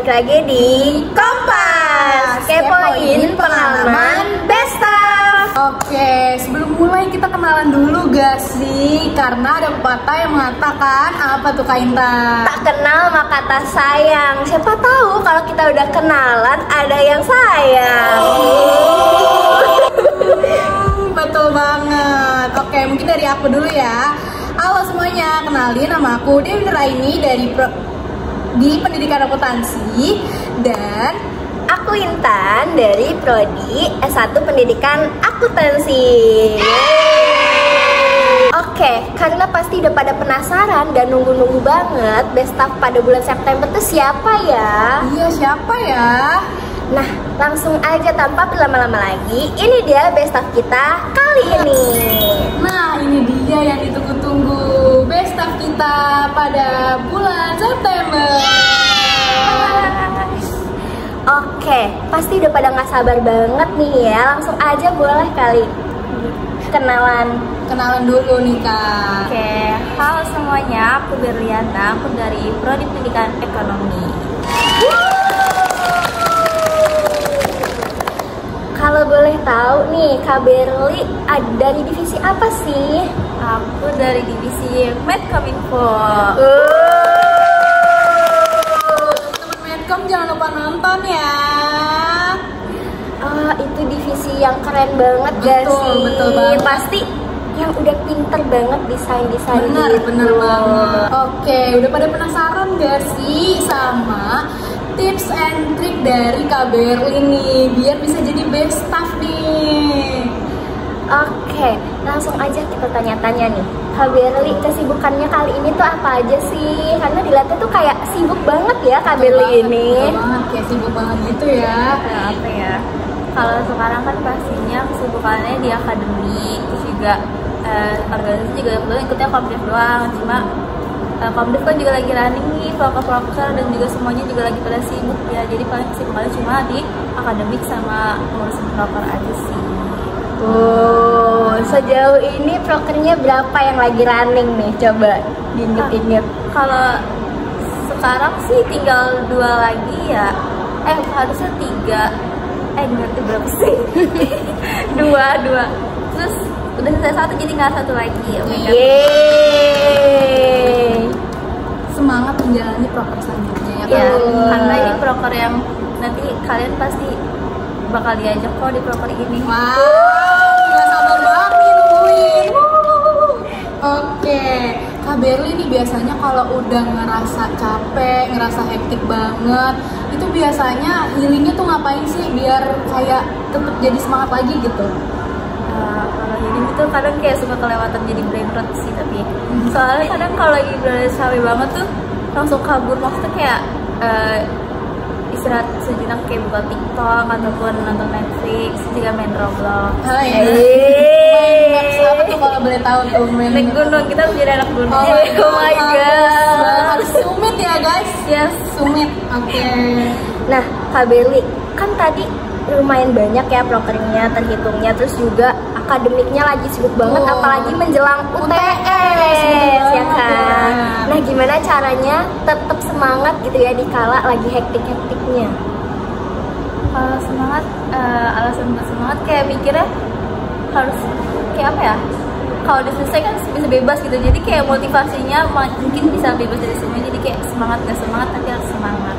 lagi di Kompas, kepoin pengalaman Bestaf. Oke, sebelum mulai kita kenalan dulu gak sih? Karena ada pepatah yang mengatakan, apa tuh Kak Intan? Tak kenal maka tak sayang. Siapa tahu kalau kita udah kenalan ada yang sayang. Betul banget. Oke, mungkin dari aku dulu ya. Halo semuanya, kenalin nama aku Dewi Nuraini di Pendidikan Akuntansi, dan aku Intan dari Prodi S1 Pendidikan Akuntansi. Oke, karena pasti udah pada penasaran dan nunggu-nunggu banget Bestaf pada bulan September itu siapa ya? Iya, siapa ya? Nah, langsung aja tanpa berlama-lama lagi, ini dia Bestaf kita kali ini. Nah, ini dia yang ditunggu-tunggu, Bestaf kita pada bulan September. Oke, pasti udah pada nggak sabar banget nih ya. Langsung aja boleh kali kenalan dulu nih Kak. Oke, halo semuanya, aku Berliana, aku dari Prodi Pendidikan Ekonomi. Kalau boleh tahu nih, Kak Berli dari divisi apa sih? Aku dari divisi Medkominfo. Teman Medkom jangan lupa nonton ya. Itu divisi yang keren banget gak sih? Betul banget. Pasti yang udah pinter banget desain-desain gitu. Bener banget. Oke, udah pada penasaran gak sih sama tips and trick dari Kak Berli nih biar bisa jadi Bestaf nih? Oke, langsung aja kita tanya-tanya nih, Kak Berli kesibukannya kali ini tuh apa aja sih? Karena dilihatnya tuh kayak sibuk banget ya Kak Berli ini. Betul banget, kayak sibuk banget gitu ya. Apa ya? Kalau sekarang kan pastinya kesibukannya di akademik, terus juga organisasi juga belum ikutnya Komdev doang. Cuma Komdev kan juga lagi running nih, proker dan juga semuanya juga lagi pada sibuk ya. Jadi paling kesibukannya cuma di akademik sama ngurusin proker aja sih. Sejauh ini prokernya berapa yang lagi running nih? Coba diinget-inget. Kalau sekarang sih tinggal 2 lagi ya. Harusnya 3. Ngerti berapa sih? 2. Terus udah selesai 1 jadi nggak 1 lagi. Yeay. Semangat menjalani proker selanjutnya ya Ya, kan? karena ini proker yang nanti kalian pasti bakal diajak kok di proker ini. Wow, gak sabar banget nih nungguin. Oke, Kak Berli nih biasanya kalau udah ngerasa capek, ngerasa hektik banget, itu biasanya healingnya tuh ngapain sih biar kayak tetap jadi semangat lagi gitu? Kalau jadi itu kadang kayak suka kelewatan jadi brain rot sih, tapi soalnya kadang kalau lagi udah capek banget tuh langsung kabur, maksudnya kayak istirahat sejenak kayak buka TikTok ataupun nonton Netflix, juga main Roblox. Main apps apa tuh kalau boleh tahu tuh? Naik gunung, kita menjadi anak gunung. Oh my god. Harus sumit ya guys. Yes. Sumit. Oke. Nah, Kak Berli, kan tadi lumayan banyak ya prokernya, terhitungnya, terus juga akademiknya lagi sibuk banget, apalagi menjelang UTS, ya kan? Nah, gimana caranya tetap semangat gitu ya di kala lagi hektik-hektiknya? Kalau semangat, alasan buat semangat kayak mikirnya harus kayak apa ya? Kalau udah selesai kan bisa bebas gitu, jadi kayak motivasinya mungkin bisa bebas dari semuanya, jadi kayak semangat gak semangat tapi harus semangat.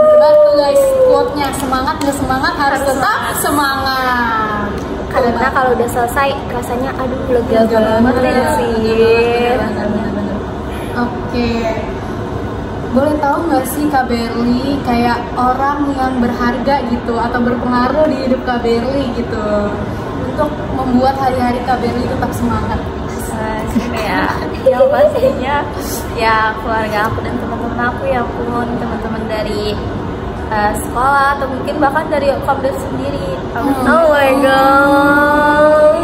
Benar tuh guys, quote-nya semangat nggak semangat harus tetap semangat. Karena kalau udah selesai rasanya aduh lega banget sih. Bener. Oke. Boleh tahu nggak sih Kak Berli kayak orang yang berharga gitu atau berpengaruh di hidup Kak Berli gitu untuk membuat hari-hari Kak Berli tetap semangat? Kayak yang pastinya ya keluarga aku dan teman-teman aku, ya pun teman-teman dari sekolah atau mungkin bahkan dari Komdev sendiri. Oh my god.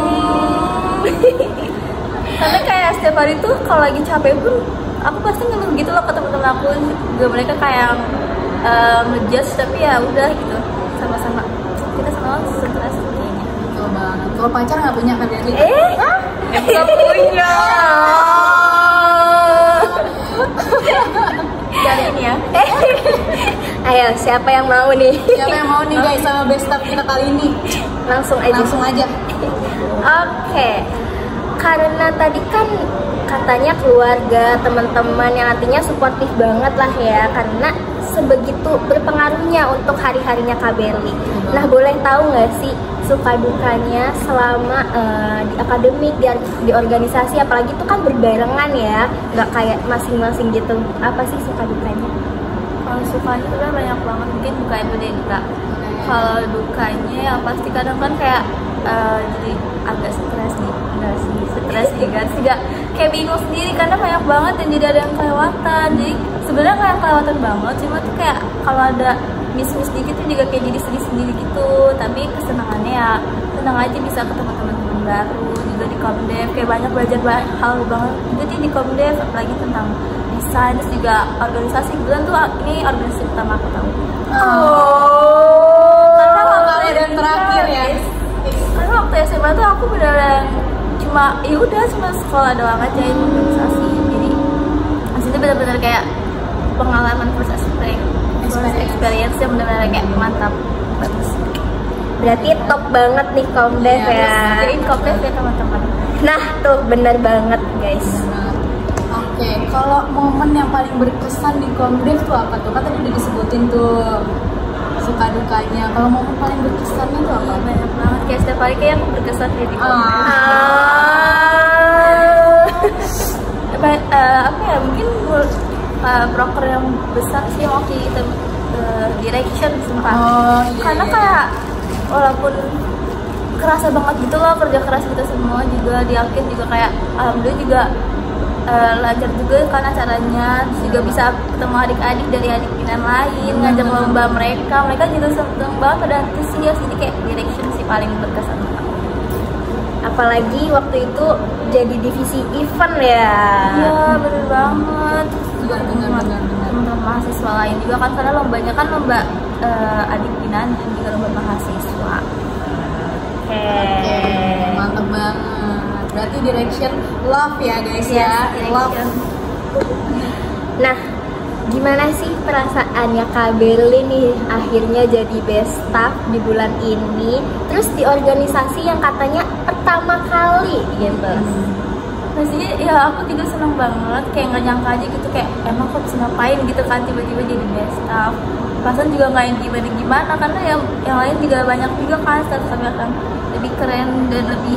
Karena kayak setiap hari tuh kalau lagi capek pun aku pasti ngeluh gitu loh ke teman-teman aku, juga mereka kayak ngejudge, tapi ya udah gitu, sama-sama kita sama stres kayaknya. Betul banget. Kalau pacar nggak punya Kak Berli? Nggak punya. Dari ini ya. Ayo, siapa yang mau nih? Siapa yang mau nih guys sama best staff kita kali ini? Langsung aja. Langsung aja. Oke, karena tadi kan katanya keluarga, teman-teman yang artinya suportif banget lah ya, karena sebegitu berpengaruhnya untuk hari-harinya Kak Berli. Nah, boleh tahu nggak sih suka dukanya selama di akademik, di organisasi, apalagi itu kan berbarengan ya, nggak kayak masing-masing gitu. Apa sih suka dukanya? Kalau sukanya tuh kan banyak banget, mungkin bukan itu deh Kak. Kalau dukanya ya pasti kadang kan kayak jadi agak stres nih, enggak sih stres juga sih, kayak bingung sendiri karena banyak banget dan jadi ada yang kelewatan. Jadi sebenarnya kayak kelewatan banget, cuma tuh kayak kalau ada miss dikit tuh juga kayak jadi sedih sendiri gitu. Tapi kesenangannya ya senang aja bisa ketemu teman-teman baru juga di Komdev, kayak banyak belajar hal banget jadi di Komdev, apalagi tentang desain, terus juga organisasi. Kebetulan tuh ini organisasi pertama aku tahu. Karena waktu dan terakhir ya. Karena waktu SMA tuh aku beneran cuma cuma sekolah doang aja yang organisasi. Jadi maksudnya bener-bener kayak pengalaman first experience yang bener-bener kayak mantap, bagus. Berarti top banget nih Komdev ya. Jadi Komdev ya teman-teman. Nah tuh bener banget guys. Oke, kalau momen yang paling berkesan di Komdev tuh apa tuh? Kan tadi udah disebutin tuh suka dukanya. Kalau momen paling berkesannya tuh apa? Banyak banget, kayak setiap hari kayak berkesan di Komdev. Apa ya, mungkin broker yang besar sih waktu itu direction sumpah. Karena kayak walaupun kerasa banget gitu loh kerja keras kita semua, juga di akhir juga kayak alhamdulillah juga lancar juga kan acaranya, terus juga bisa ketemu adik-adik dari adik binan lain, ngajak lomba mereka juga seneng banget, pada antusias. Jadi kayak direction sih paling berkesan. Apalagi waktu itu jadi divisi event ya. Iya bener banget. Juga teman-teman mahasiswa lain juga kan, karena lombanya kan lomba adik binan dan juga lomba mahasiswa. Oke, mantap banget. Berarti direction love ya guys ya. Love. Nah, gimana sih perasaannya Kak Berli nih akhirnya jadi best staff di bulan ini, terus di organisasi yang katanya pertama kali gitu? Pastinya ya aku juga seneng banget, kayak nggak nyangka aja gitu, kayak emang kok bisa ngapain gitu kan tiba-tiba jadi best staff. Perasaan juga nggak yang gimana karena yang lain juga banyak juga kan staff-staffnya kan lebih keren dan lebih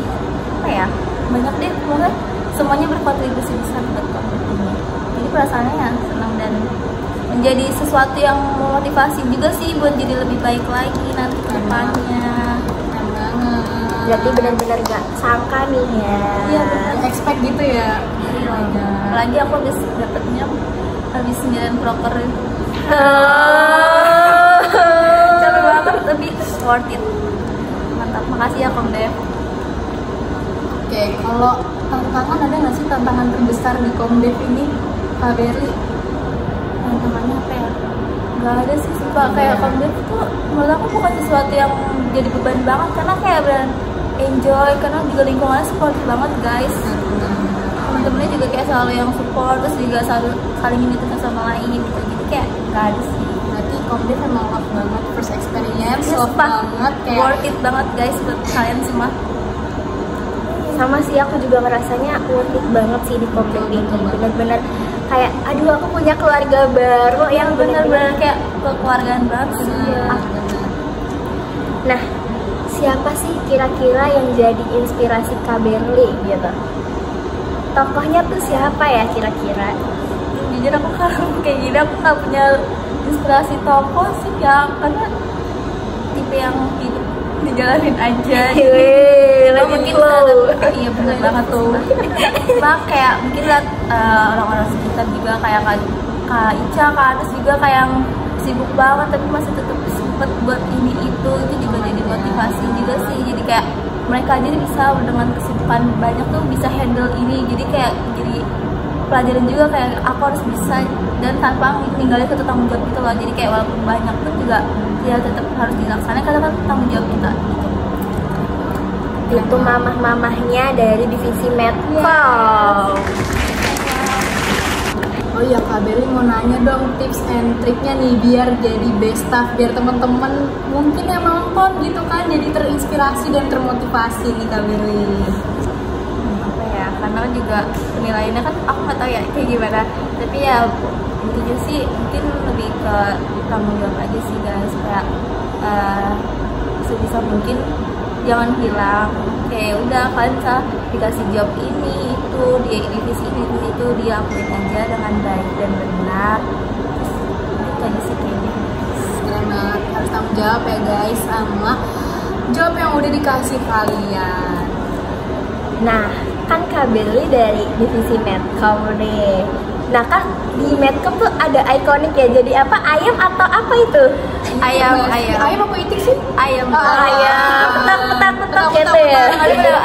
apa ya, banyak deh, pokoknya semuanya berkontribusi besar buat Komdev ini. Jadi perasaannya ya senang dan menjadi sesuatu yang memotivasi juga sih buat jadi lebih baik lagi nanti ke depannya. Keren banget. Berarti benar-benar gak sangka nih ya. Iya, expect gitu ya. iya. Apalagi aku habis 9 broker. Capek banget tapi worth it. Mantap, makasih ya Komdev. Oke, kalau tantangan ada nggak sih tantangan terbesar di Komdev ini, Kak Berli? Tantangannya apa ya? Gak ada sih suka kayak Komdev tuh menurut aku bukan sesuatu yang jadi beban banget, karena kayak beneran enjoy, karena juga lingkungannya support banget guys. Temen-temennya juga kayak selalu yang support, terus juga selalu saling ingetin satu sama lain gitu. Jadi kayak gak ada sih. Berarti Komdev emang love banget, first experience, Yes, love banget, kayak worth it banget guys buat kalian semua. Sama sih, aku juga ngerasanya worth it banget sih di Komdev ini. Bener-bener kayak aduh aku punya keluarga baru yang Bener-bener kayak kekeluargaan banget sih. Nah, siapa sih kira-kira yang jadi inspirasi Kak Berli gitu? Tokohnya tuh siapa ya kira-kira? Jujur aku kalau kayak gini aku nggak punya inspirasi tokoh sih ya, karena tipe yang hidup dijalanin aja. Mungkin iya bener banget tuh. Cuma kayak mungkin lihat orang-orang sekitar juga kayak Kak Ica, Kak Anas juga kayak yang sibuk banget tapi masih tetap sempet buat ini itu juga jadi motivasi juga sih. Jadi kayak mereka aja bisa dengan kesibukan banyak tuh bisa handle ini, jadi kayak jadi pelajaran juga kayak aku harus bisa dan tanpa ninggalin satu tanggung jawab gitu loh. Jadi kayak walaupun banyak pun juga ya tetap harus dilaksanakan karena kan tanggung jawab kita gitu. Itu mamah-mamahnya dari divisi Medcom. Oh iya Kak Berlin mau nanya dong tips and triknya nih biar jadi best staff, biar teman-teman mungkin yang nonton gitu kan jadi terinspirasi dan termotivasi nih Kak Berlin. Apa ya, karena juga penilaiannya kan aku nggak tahu ya kayak gimana, tapi ya intinya sih mungkin lebih ke tanggung jawab aja sih guys, kayak sebisa mungkin jangan hilang. Kayak udah kalian bisa dikasih job ini itu di divisi ini divisi itu dia akuin aja dengan baik dan benar. Itu aja sih kayaknya. Keren banget, harus tanggung jawab ya guys sama job yang udah dikasih kalian. Nah, kan Kak Berli dari divisi Medcom nih. Nah Kak, di Medcom tuh ada ikonik ya, jadi apa? Ayam atau apa itu? Ayam apa itik sih? ayam Ayam, petak gitu ya.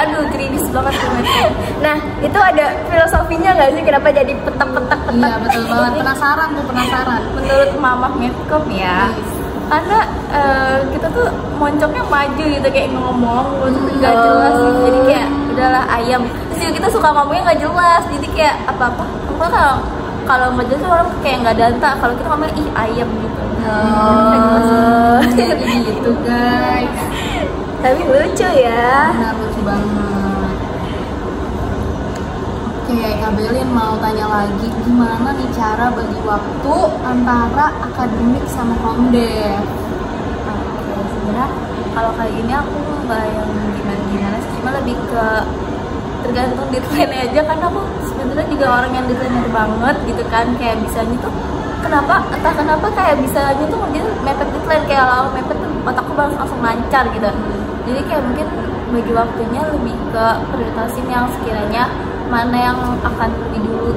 Aduh krimis banget tuh mereka. Nah, itu ada filosofinya nggak sih kenapa jadi petak? Iya betul banget, penasaran. Menurut Mama Medcom ya, karena kita tuh moncongnya maju gitu kayak ngomong nggak jelas gitu. Jadi kayak udahlah ayam, terus juga kita suka ngomongnya nggak jelas, jadi kayak apa kalau nggak jelas orang kayak nggak danta, kalau kita ngomongnya ih ayam gitu. Jadi gitu guys. Tapi lucu ya. Benar, lucu banget. Oke, Kak Berlin mau tanya lagi, gimana nih cara bagi waktu antara akademik sama komdev? Oke, sebenarnya kalau kali ini aku nggak yang gimana sih, cuma lebih ke tergantung deadline aja, karena aku sebenarnya juga orang yang deadline banget gitu kan, kayak bisanya tuh entah kenapa kayak bisanya tuh ngerjain mepet deadline, kayak kalau mepet tuh otakku langsung lancar gitu. Jadi kayak mungkin bagi waktunya lebih ke prioritasin yang sekiranya mana yang akan lebih dulu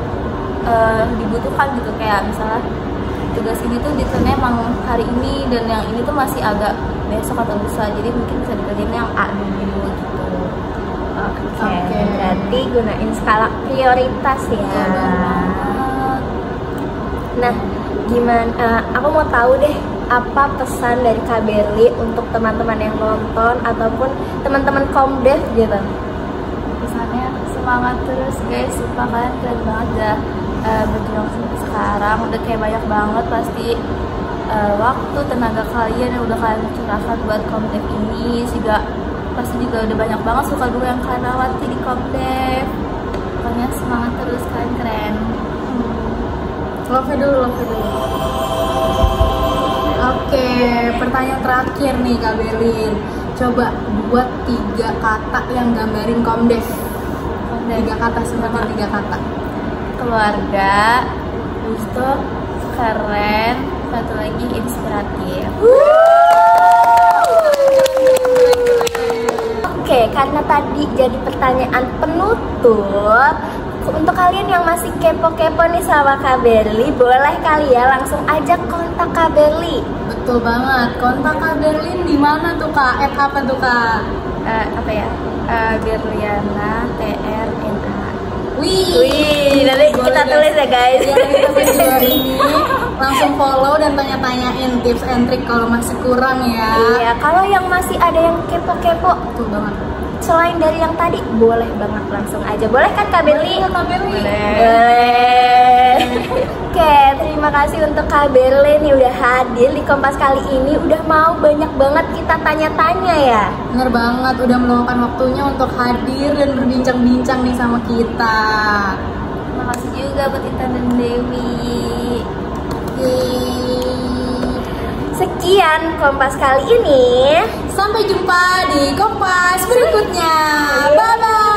dibutuhkan gitu, kayak misalnya tugas ini tuh deadline-nya emang hari ini dan yang ini tuh masih agak besok atau lusa, jadi mungkin bisa dikerjain yang A dulu gitu. Oke, berarti gunain skala prioritas ya. Nah, gimana? Aku mau tahu deh apa pesan dari Kak Berli untuk teman-teman yang nonton ataupun teman-teman komdev gitu. Pesannya semangat terus guys, sumpah kalian keren banget udah berjuang sampai sekarang, udah kayak banyak banget pasti waktu tenaga kalian yang udah kalian curahkan buat komdev ini, juga pasti juga udah banyak banget suka dulu yang kalian lewati di komdev. Pokoknya semangat terus, kalian keren. Love dulu. Oke, pertanyaan terakhir nih Kak Berlin. Coba buat 3 kata yang gambarin komdev. 3 kata, sebenarnya 3 kata. Keluarga, Gusto, keren, satu lagi inspiratif. Oke, karena tadi jadi pertanyaan penutup, untuk kalian yang masih kepo-kepo nih sama Kak Berli, boleh kali ya langsung aja kontak Kak Berli. Betul banget. Kontak Kak Berlin di mana tuh Kak? Apa tuh Kak? Apa ya? Berliana TRNA. Wih, nanti kita tulis ya guys. Video ini langsung follow dan tanya-tanyain tips and trick kalau masih kurang ya. Iya, kalau yang masih ada yang kepo-kepo, Betul banget. selain dari yang tadi, boleh banget langsung aja. Boleh kan Kak Berli? Boleh. Oke, terima kasih untuk Kak Berli nih udah hadir di Kompas kali ini. Udah mau banyak banget kita tanya-tanya ya. Bener banget, udah meluangkan waktunya untuk hadir dan berbincang-bincang nih sama kita. Terima kasih juga buat Intan dan Dewi. Sekian Kompas kali ini. Sampai jumpa di Kompas berikutnya. Bye-bye.